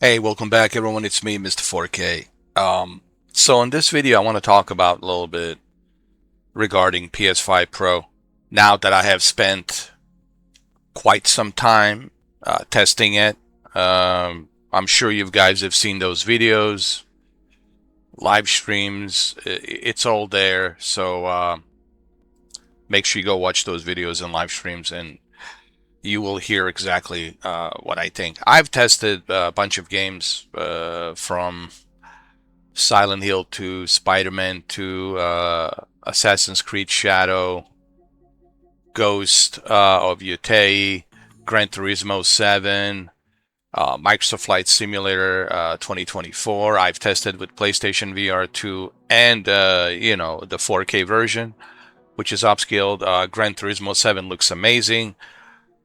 Hey, welcome back everyone. It's me, Mr. 4K. So in this video, I want to talk about a little bit regarding PS5 Pro. Now that I have spent quite some time testing it, I'm sure you guys have seen those videos, live streams. It's all there. So make sure you go watch those videos and live streams, and you will hear exactly what I think. I've tested a bunch of games from Silent Hill to Spider-Man to Assassin's Creed Shadow, Ghost of Yotei, Gran Turismo 7, Microsoft Flight Simulator 2024. I've tested with PlayStation VR 2 and the 4K version, which is upscaled. Gran Turismo 7 looks amazing.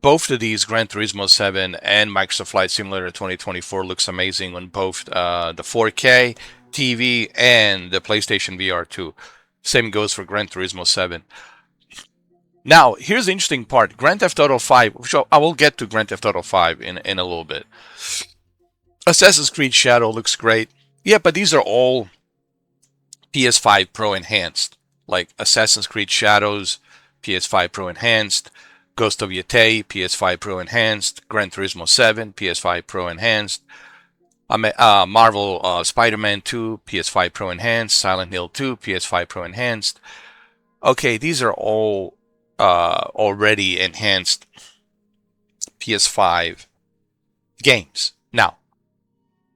Both of these, Gran Turismo 7 and Microsoft Flight Simulator 2024, looks amazing on both the 4K TV and the PlayStation VR 2. Same goes for Gran Turismo 7. Now, here's the interesting part. Grand Theft Auto 5, which I will get to Grand Theft Auto 5 in a little bit. Assassin's Creed Shadow looks great. Yeah, but these are all PS5 Pro enhanced. Like Assassin's Creed Shadows, PS5 Pro enhanced. Ghost of Yotei, PS5 Pro enhanced. Gran Turismo 7, PS5 Pro enhanced. Marvel Spider-Man 2, PS5 Pro enhanced. Silent Hill 2, PS5 Pro enhanced. Okay, these are all already enhanced PS5 games. Now,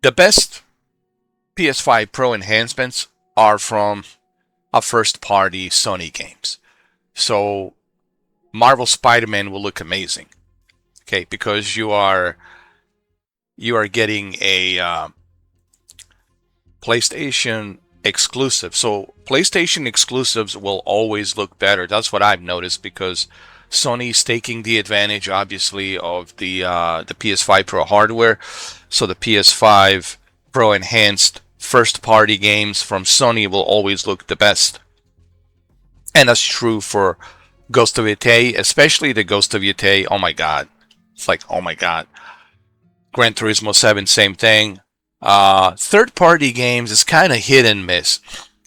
the best PS5 Pro enhancements are from a first-party Sony games. So Marvel Spider-Man will look amazing, okay, because you are getting a PlayStation exclusive. So PlayStation exclusives will always look better. That's what I've noticed, because Sony's taking the advantage, obviously, of the PS5 Pro hardware. So the PS5 Pro enhanced first-party games from Sony will always look the best, and that's true for Ghost of Yotei, especially the Ghost of Yotei. Oh my God, it's like, oh my God. Gran Turismo 7, same thing. Third-party games is kind of hit and miss.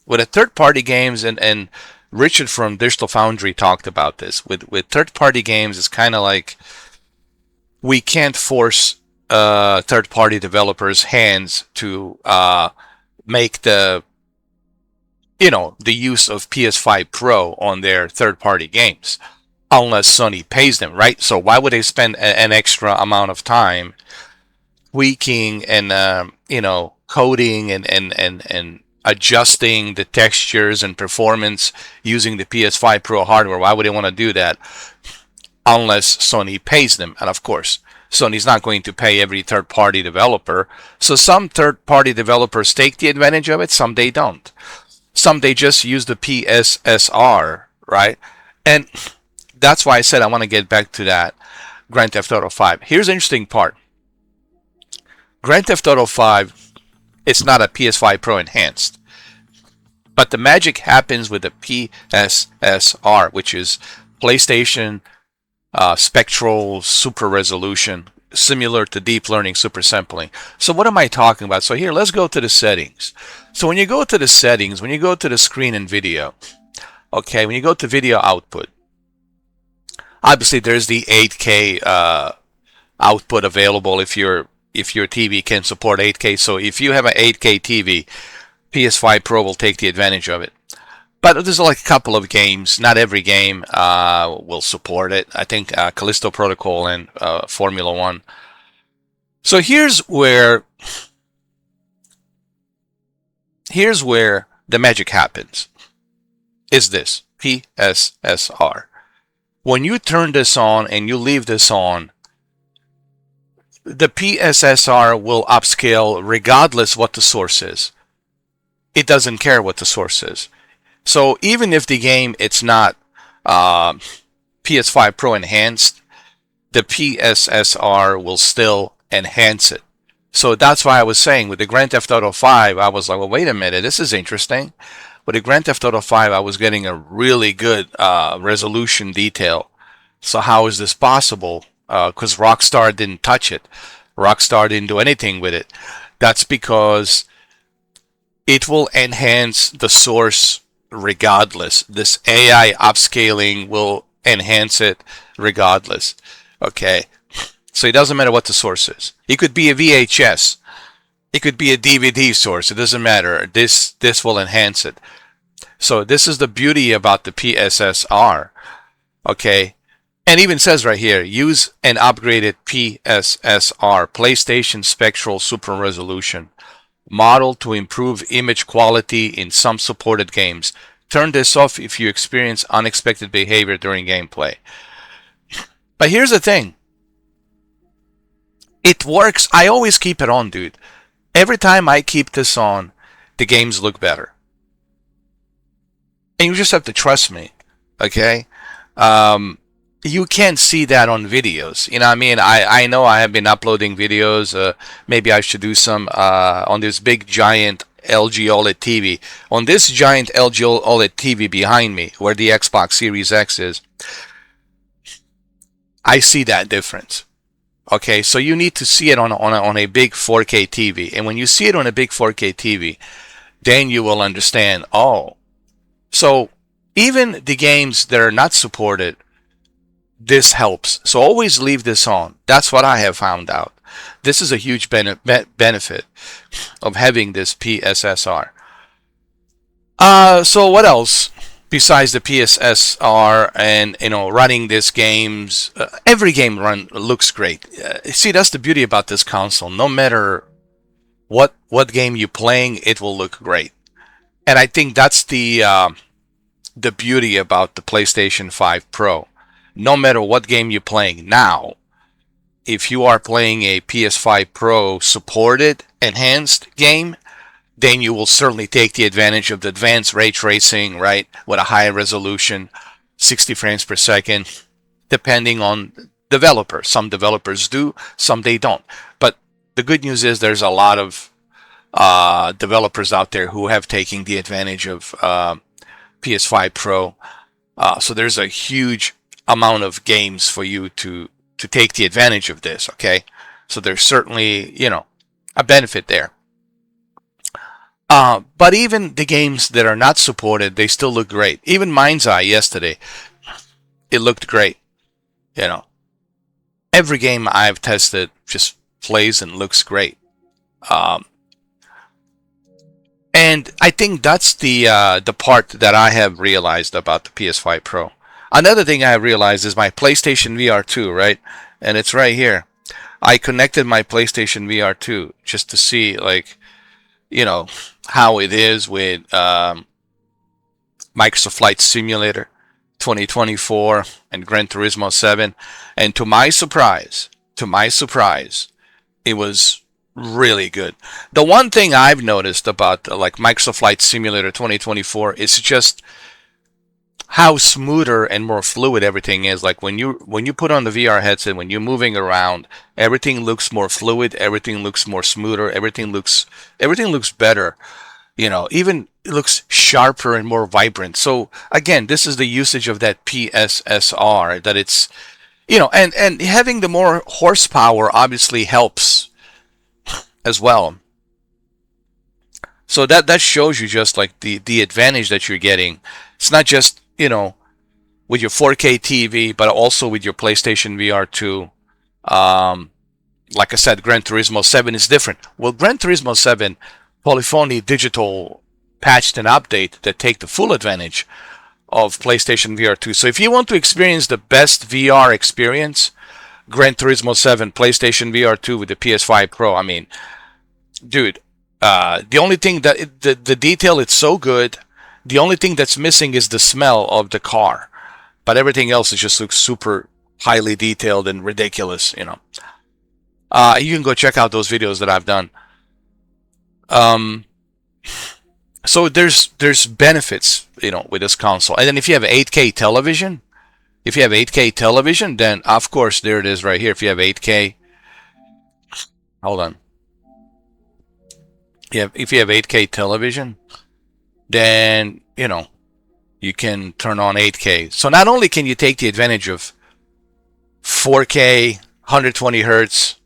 With a third-party games, and Richard from Digital Foundry talked about this. With third-party games, it's kind of like we can't force third-party developers' hands to make the use of PS5 Pro on their third-party games, unless Sony pays them, right? So why would they spend an extra amount of time tweaking and coding and adjusting the textures and performance using the PS5 Pro hardware? Why would they want to do that unless Sony pays them? And of course, Sony's not going to pay every third-party developer. So some third-party developers take the advantage of it, some they don't. Some they just use the PSSR, right? And that's why I said I want to get back to that Grand Theft Auto 5. Here's the interesting part. Grand Theft Auto 5, it's not a PS5 Pro enhanced. But the magic happens with the PSSR, which is PlayStation Spectral Super Resolution, similar to deep learning super sampling. So what am I talking about? So here, let's go to the settings. So when you go to the settings, when you go to the screen and video, okay, when you go to video output, obviously there's the 8K output available if your TV can support 8K. So if you have an 8K TV, PS5 Pro will take the advantage of it. But there's like a couple of games. Not every game will support it. I think Callisto Protocol and Formula One. So here's where the magic happens. Is this PSSR? When you turn this on and you leave this on, the PSSR will upscale regardless what the source is. It doesn't care what the source is. So even if the game it's not PS5 Pro enhanced, the PSSR will still enhance it. So that's why I was saying with the Grand Theft Auto 5, I was like, well, wait a minute, this is interesting. With the Grand Theft Auto 5, I was getting a really good resolution detail. So how is this possible? Because Rockstar didn't touch it. Rockstar didn't do anything with it. That's because it will enhance the source regardless. This AI upscaling will enhance it regardless. Okay, so it doesn't matter what the source is. It could be a VHS, it could be a DVD source. It doesn't matter. This will enhance it. So this is the beauty about the PSSR. Okay, and even says right here, use an upgraded PSSR, PlayStation Spectral Super Resolution model to improve image quality in some supported games. Turn this off if you experience unexpected behavior during gameplay. But here's the thing. It works. I always keep it on, dude. Every time I keep this on, the games look better. And you just have to trust me, okay? You can't see that on videos. You know what I mean? I know I have been uploading videos. Maybe I should do some on this big giant LG OLED TV. On this giant LG OLED TV behind me, where the Xbox Series X is, I see that difference. Okay, so you need to see it on a big 4K TV. And when you see it on a big 4K TV, then you will understand, oh, so even the games that are not supported, this helps. So always leave this on. That's what I have found out. This is a huge benefit of having this PSSR. So what else besides the PSSR and running these games? Every game looks great. See, that's the beauty about this console. No matter what game you're playing, it will look great. And I think that's the beauty about the PlayStation 5 Pro. No matter what game you're playing now, if you are playing a PS5 Pro supported enhanced game, then you will certainly take the advantage of the advanced ray tracing, right, with a higher resolution, 60 frames per second, depending on developer. Some developers do, some they don't. But the good news is there's a lot of developers out there who have taken the advantage of PS5 Pro. So there's a huge amount of games for you to take the advantage of this, okay? So there's certainly, a benefit there. But even the games that are not supported, they still look great. Even Mind's Eye yesterday, it looked great. Every game I've tested just plays and looks great. And I think that's the part that I have realized about the PS5 Pro. Another thing I realized is my PlayStation VR 2, right? And it's right here. I connected my PlayStation VR 2 just to see, how it is with Microsoft Flight Simulator 2024 and Gran Turismo 7. And to my surprise, it was really good. The one thing I've noticed about Microsoft Flight Simulator 2024 is just how smoother and more fluid everything is. Like when you put on the VR headset, when you're moving around, everything looks more fluid, everything looks more smoother, everything looks better. Even it looks sharper and more vibrant. So again, this is the usage of that PSSR, that it's and having the more horsepower obviously helps as well. So that shows you just like the advantage that you're getting. It's not just with your 4K TV, but also with your PlayStation VR 2. Like I said, Gran Turismo 7 is different. Well, Gran Turismo 7 Polyphony Digital patched an update that take the full advantage of PlayStation VR 2. So if you want to experience the best VR experience, Gran Turismo 7 PlayStation VR 2 with the PS5 Pro, I mean, dude, the only thing that the detail, it's so good. The only thing that's missing is the smell of the car, but everything else just looks super highly detailed and ridiculous. You can go check out those videos that I've done. So there's benefits, with this console. And then if you have 8K television, then of course there it is right here. If you have 8K, hold on. If you have 8K television, then you can turn on 8K. So not only can you take the advantage of 4K, 120 hertz,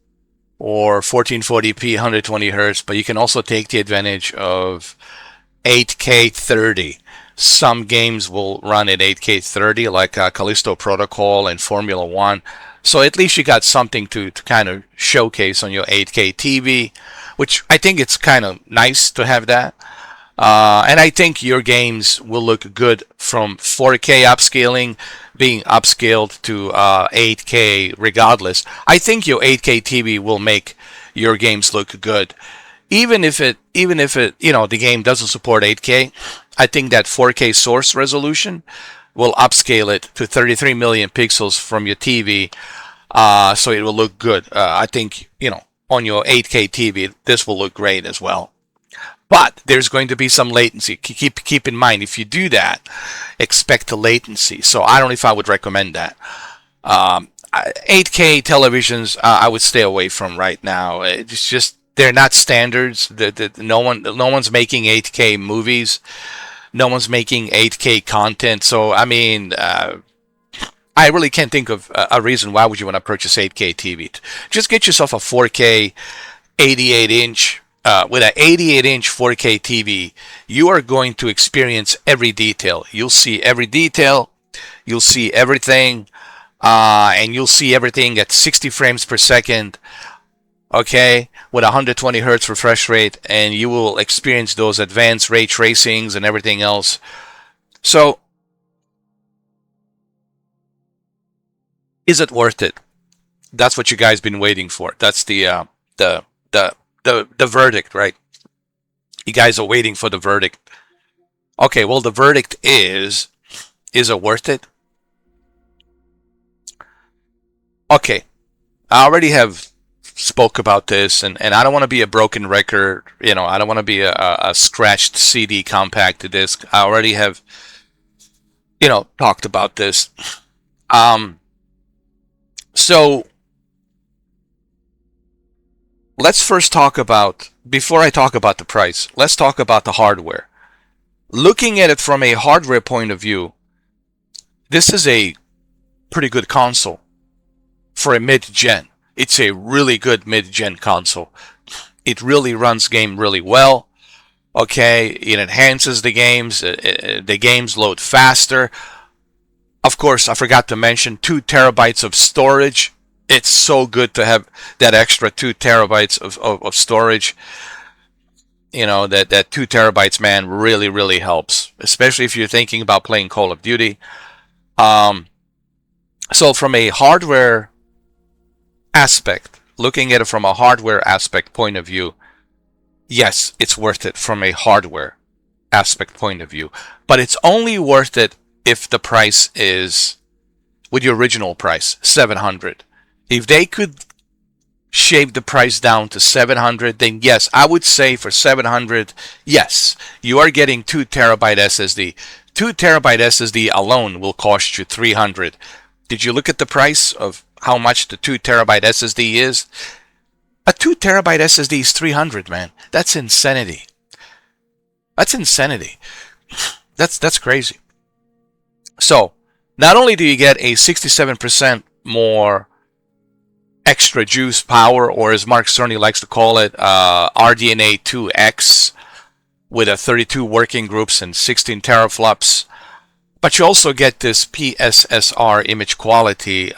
or 1440p 120 hertz, but you can also take the advantage of 8K 30. Some games will run at 8K 30, like Callisto Protocol and Formula One. So at least you got something to kind of showcase on your 8K TV, which I think it's kind of nice to have that. And I think your games will look good from 4K upscaling being upscaled to 8K regardless. I think your 8K TV will make your games look good. Even if it, the game doesn't support 8K, I think that 4K source resolution will upscale it to 33 million pixels from your TV, so it will look good. I think, on your 8K TV, this will look great as well. But there's going to be some latency. Keep in mind, if you do that, expect a latency. So I don't know if I would recommend that. 8K televisions, I would stay away from right now. It's just they're not standards. No one's making 8K movies. No one's making 8K content. So I mean, I really can't think of a reason why would you want to purchase 8K TV. Just get yourself a 4K 88-inch. With an 88-inch 4K TV, you are going to experience every detail. You'll see every detail. You'll see everything. And you'll see everything at 60 frames per second. Okay, with 120 hertz refresh rate, and you will experience those advanced ray tracings and everything else. So, is it worth it? That's what you guys been waiting for. That's the verdict, right? You guys are waiting for the verdict. Okay, well, the verdict is it worth it? Okay, I already have spoke about this, and I don't want to be a broken record. I don't want to be a scratched CD compact disc. I already have, talked about this. So let's first talk about, before I talk about the price, let's talk about the hardware. Looking at it from a hardware point of view, this is a pretty good console for a mid-gen. It's a really good mid-gen console. It really runs game really well. Okay, it enhances the games. The games load faster. Of course, I forgot to mention 2 terabytes of storage. It's so good to have that extra 2 terabytes of storage. That 2 terabytes, man, really, really helps, especially if you're thinking about playing Call of Duty. So from a hardware aspect, looking at it from a hardware aspect point of view, yes, it's worth it from a hardware aspect point of view. But it's only worth it if the price is with your original price, $700. If they could shave the price down to $700, then yes, I would say for $700, yes, you are getting 2 terabyte SSD. 2 terabyte SSD alone will cost you $300. Did you look at the price of how much the 2 terabyte SSD is? A 2 terabyte SSD is $300, man. That's insanity. That's insanity. That's crazy. So, not only do you get a 67% more extra juice power, or as Mark Cerny likes to call it, RDNA 2X, with a 32 working groups and 16 teraflops, but you also get this PSSR image quality,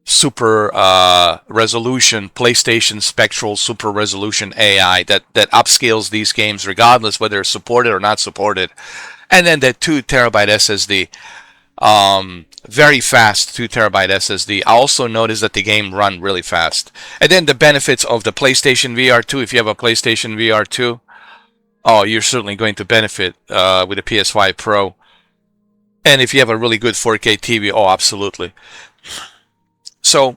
super resolution, PlayStation Spectral Super Resolution AI that upscales these games regardless whether it's supported or not supported. And then the 2 terabyte SSD, very fast 2 terabyte SSD. I also noticed that the game run really fast. And then the benefits of the PlayStation VR 2. If you have a PlayStation VR 2, oh, you're certainly going to benefit with the PS5 Pro. And if you have a really good 4K TV, oh, absolutely. So,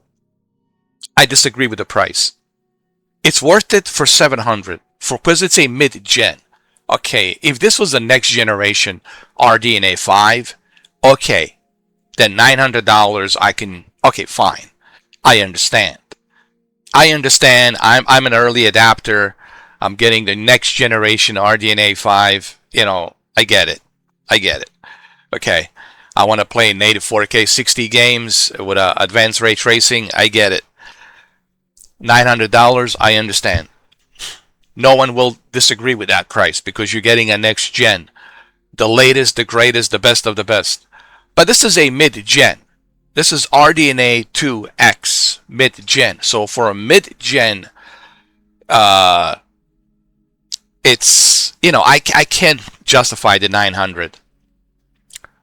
I disagree with the price. It's worth it for $700 because it's a mid-gen. Okay, if this was the next generation RDNA 5, okay, then $900 I can, okay, fine. I understand. I'm an early adapter. I'm getting the next generation RDNA 5. I get it. Okay. I want to play native 4K 60 games with advanced ray tracing. I get it. $900, I understand. No one will disagree with that price because you're getting a next gen, the latest, the greatest, the best of the best. But this is a mid-gen. This is RDNA 2X mid-gen. So for a mid-gen, it's, I can't justify the 900.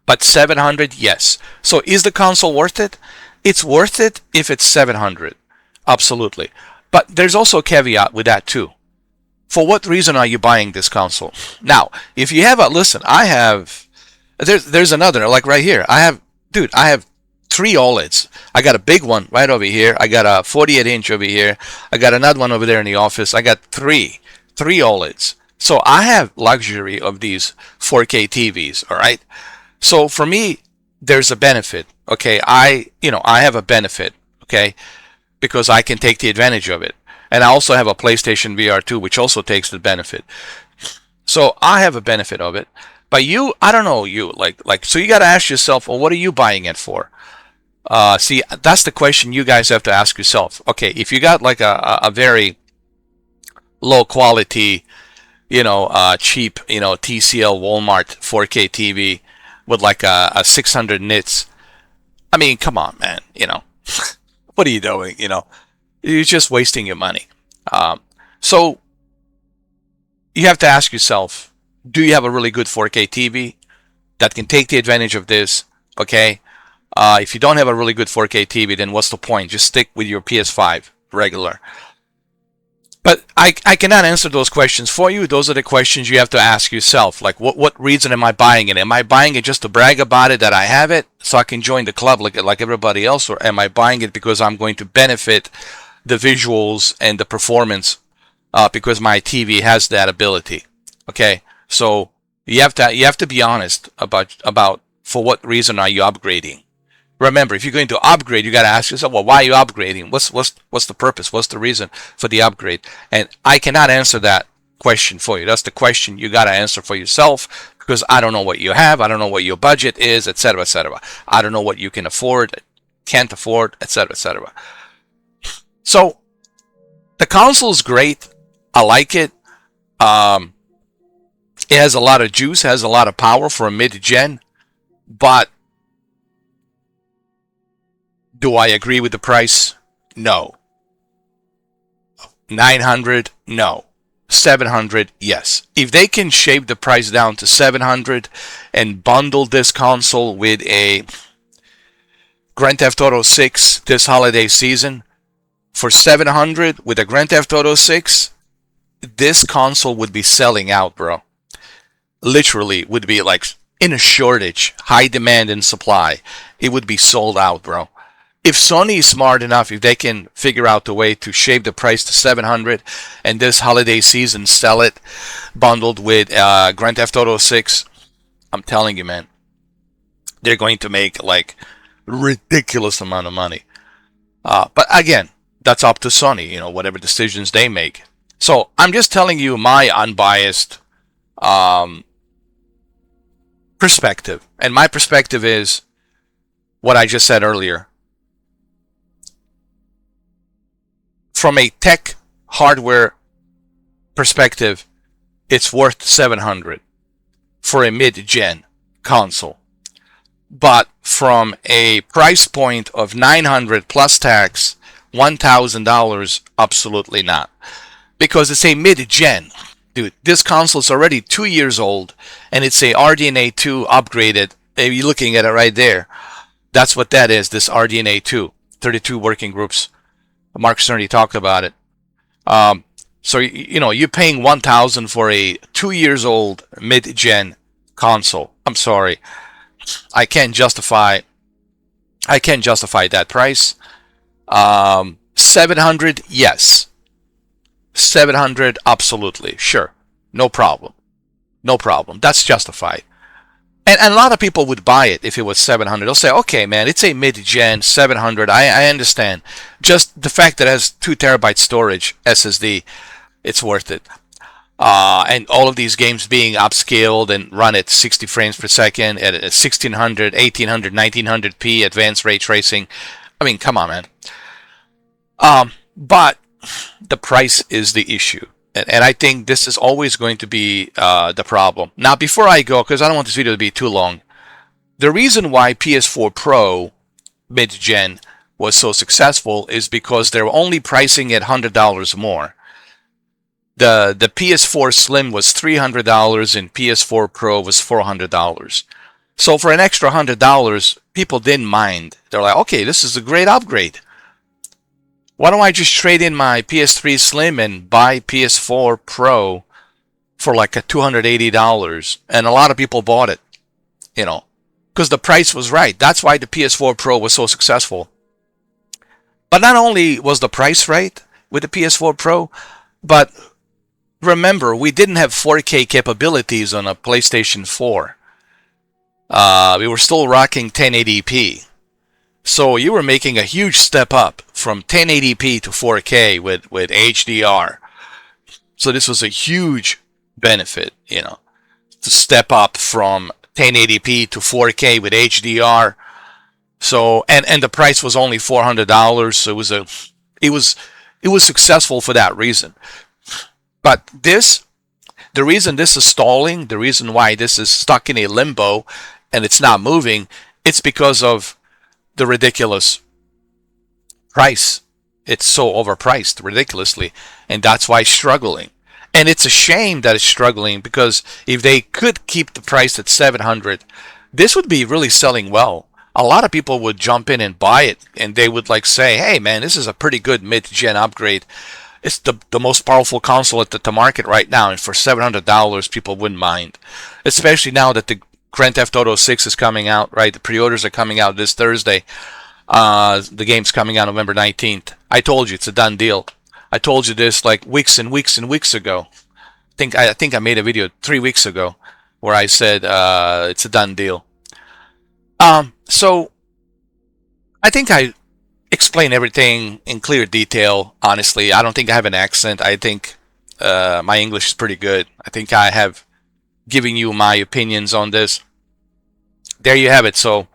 But 700, yes. So is the console worth it? It's worth it if it's 700. Absolutely. But there's also a caveat with that too. For what reason are you buying this console? Now, if you have listen, there's another, like right here. I have 3 OLEDs. I got a big one right over here. I got a 48-inch over here. I got another one over there in the office. I got three OLEDs. So I have luxury of these 4K TVs, all right? So for me, there's a benefit, okay? I have a benefit, okay? Because I can take the advantage of it. And I also have a PlayStation VR 2, which also takes the benefit. So I have a benefit of it. But you, I don't know, so you got to ask yourself, well, what are you buying it for? See, that's the question you guys have to ask yourself. Okay, if you got like a very low quality, cheap, TCL Walmart 4K TV with like a 600 nits, I mean, come on, man, what are you doing? You're just wasting your money. So you have to ask yourself, do you have a really good 4K TV that can take the advantage of this? Okay. If you don't have a really good 4K TV, then what's the point? Just stick with your PS5 regular. But I cannot answer those questions for you. Those are the questions you have to ask yourself. Like, what reason am I buying it? Am I buying it just to brag about it that I have it so I can join the club like everybody else? Or am I buying it because I'm going to benefit the visuals and the performance because my TV has that ability? Okay, so you have to be honest about for what reason are you upgrading. Remember, if you're going to upgrade, you got to ask yourself, well, why are you upgrading? What's the purpose? What's the reason for the upgrade? And I cannot answer that question for you. That's the question you got to answer for yourself because I don't know what you have. I don't know what your budget is, etc., etc. I don't know what you can afford, can't afford, etc., etc. So the console is great. I like it. It has a lot of juice, has a lot of power for a mid-gen, but do I agree with the price? No. 900? No. 700? Yes. If they can shave the price down to 700 and bundle this console with a Grand Theft Auto 6 this holiday season for 700 with a Grand Theft Auto 6, this console would be selling out, bro. Literally would be like in a shortage, high demand and supply. It would be sold out, bro. If Sony is smart enough, if they can figure out a way to shave the price to 700 and this holiday season sell it bundled with Grand Theft Auto 6, I'm telling you, man, they're going to make like ridiculous amount of money. But again, that's up to Sony, whatever decisions they make. So I'm just telling you my unbiased perspective. And my perspective is what I just said earlier. From a tech hardware perspective, it's worth 700 for a mid-gen console. But from a price point of 900 plus tax, $1,000, absolutely not. Because it's a mid-gen. Dude, this console is already 2 years old, and it's a RDNA 2 upgraded. If you're looking at it right there, that's what that is, this RDNA 2. 32 working groups. Mark Cerny talked about it. So you're paying $1,000 for a 2 years old mid-gen console. I'm sorry, I can't justify that price. 700, yes. 700, absolutely, sure, no problem. That's justified. And a lot of people would buy it if it was 700. They'll say, okay, man, it's a mid-gen, 700. I understand. Just the fact that it has 2 terabyte storage SSD, it's worth it. And all of these games being upscaled and run at 60 frames per second at 1600, 1800, 1900p advanced ray tracing. I mean, come on, man. But the price is the issue. And I think this is always going to be the problem. Now, before I go, because I don't want this video to be too long, the reason why PS4 Pro mid-gen was so successful is because they were only pricing it $100 more. The PS4 Slim was $300 and PS4 Pro was $400. So for an extra $100, people didn't mind. They're like, okay, this is a great upgrade. Why don't I just trade in my PS3 Slim and buy PS4 Pro for like a $280? And a lot of people bought it, you know, because the price was right. That's why the PS4 Pro was so successful. But not only was the price right with the PS4 Pro, but remember, we didn't have 4K capabilities on a PlayStation 4. We were still rocking 1080p. So you were making a huge step up from 1080p to 4K with HDR. So this was a huge benefit, you know, to step up from 1080p to 4K with HDR. So and the price was only $400. So it was successful for that reason. But the reason this is stalling, the reason why this is stuck in a limbo and it's not moving, it's because of the ridiculous price. It's so overpriced ridiculously, and that's why it's struggling. And it's a shame that it's struggling, because if they could keep the price at $700, this would be really selling well. A lot of people would jump in and buy it, and they would like say, hey man, this is a pretty good mid-gen upgrade. It's the most powerful console at the market right now, and for $700 people wouldn't mind, especially now that the Grand Theft Auto 6 is coming out, right? The pre-orders are coming out this Thursday. The game's coming out November 19th. I told you it's a done deal. I told you this like weeks and weeks and weeks ago. I think I made a video 3 weeks ago where I said it's a done deal. So I think I explained everything in clear detail. Honestly, I don't think I have an accent. I think my English is pretty good. I think I have giving you my opinions on this. There you have it. So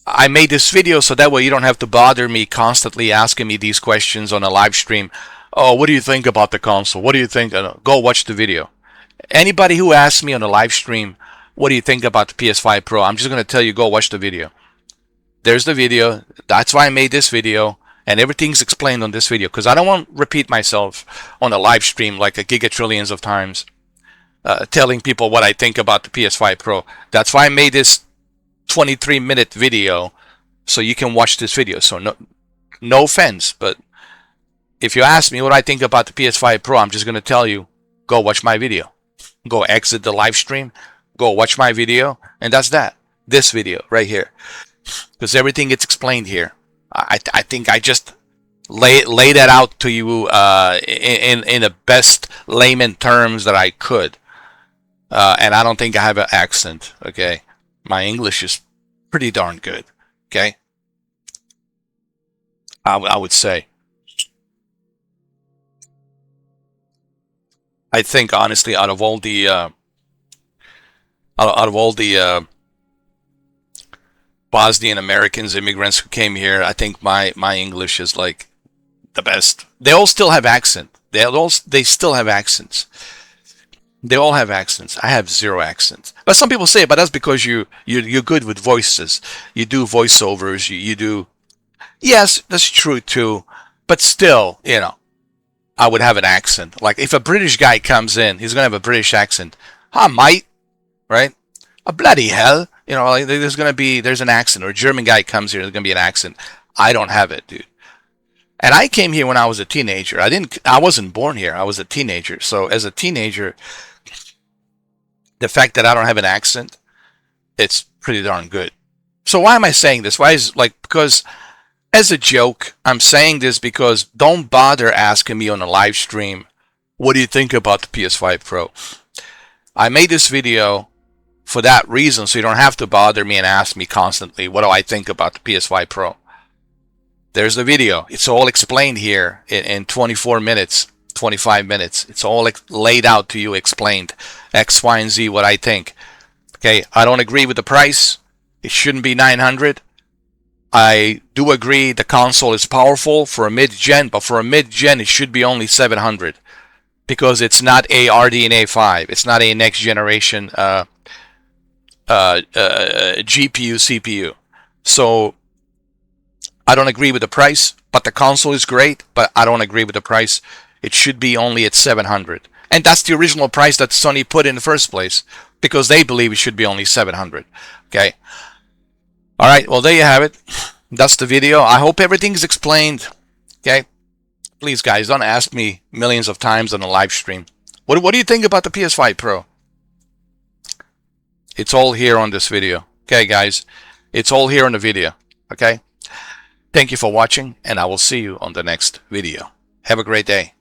I made this video so that way you don't have to bother me constantly asking me these questions on a live stream. Oh, what do you think about the console? What do you think? Go watch the video. Anybody who asks me on a live stream, what do you think about the PS5 Pro? I'm just going to tell you, go watch the video. There's the video. That's why I made this video. And everything's explained on this video, because I don't want to repeat myself on a live stream like a gigatrillions of times. Telling people what I think about the PS5 Pro. That's why I made this 23-minute video, so you can watch this video. So no offense, but if you ask me what I think about the PS5 Pro, I'm just going to tell you, go watch my video. Go exit the live stream, go watch my video, and that's that. This video right here. Because everything gets explained here. I think I just lay that out to you in the best layman terms that I could. And I don't think I have an accent, okay? My English is pretty darn good, okay? I would say. I think, honestly, out of all the Bosnian Americans, immigrants who came here, I think my English is like the best. They all still have accent. They still have accents. They all have accents. I have zero accents. But some people say, but that's because you're good with voices. You do voiceovers. You do. Yes, that's true too. But still, you know, I would have an accent. Like if a British guy comes in, he's gonna have a British accent. Hi, mate. Right? A bloody hell. You know, like there's an accent. Or a German guy comes here, there's gonna be an accent. I don't have it, dude. And I came here when I was a teenager. I wasn't born here. I was a teenager. So as a teenager, the fact that I don't have an accent, it's pretty darn good. So why am I saying this? Because as a joke, I'm saying this because don't bother asking me on a live stream, what do you think about the PS5 Pro? I made this video for that reason, so you don't have to bother me and ask me constantly, what do I think about the PS5 Pro? There's the video. It's all explained here in 24 minutes, 25 minutes. It's all laid out to you, explained. X, Y, and Z, what I think. Okay, I don't agree with the price. It shouldn't be $900. I do agree the console is powerful for a mid-gen, but for a mid-gen it should be only 700 because it's not a RDNA 5. It's not a next generation GPU CPU. So I don't agree with the price, but the console is great, but I don't agree with the price. It should be only at 700. And that's the original price that Sony put in the first place because they believe it should be only 700. Okay. All right. Well, there you have it. That's the video. I hope everything's explained. Okay. Please, guys, don't ask me millions of times on a live stream. What do you think about the PS5 Pro? It's all here on this video. Okay, guys. It's all here on the video. Okay. Thank you for watching, and I will see you on the next video. Have a great day.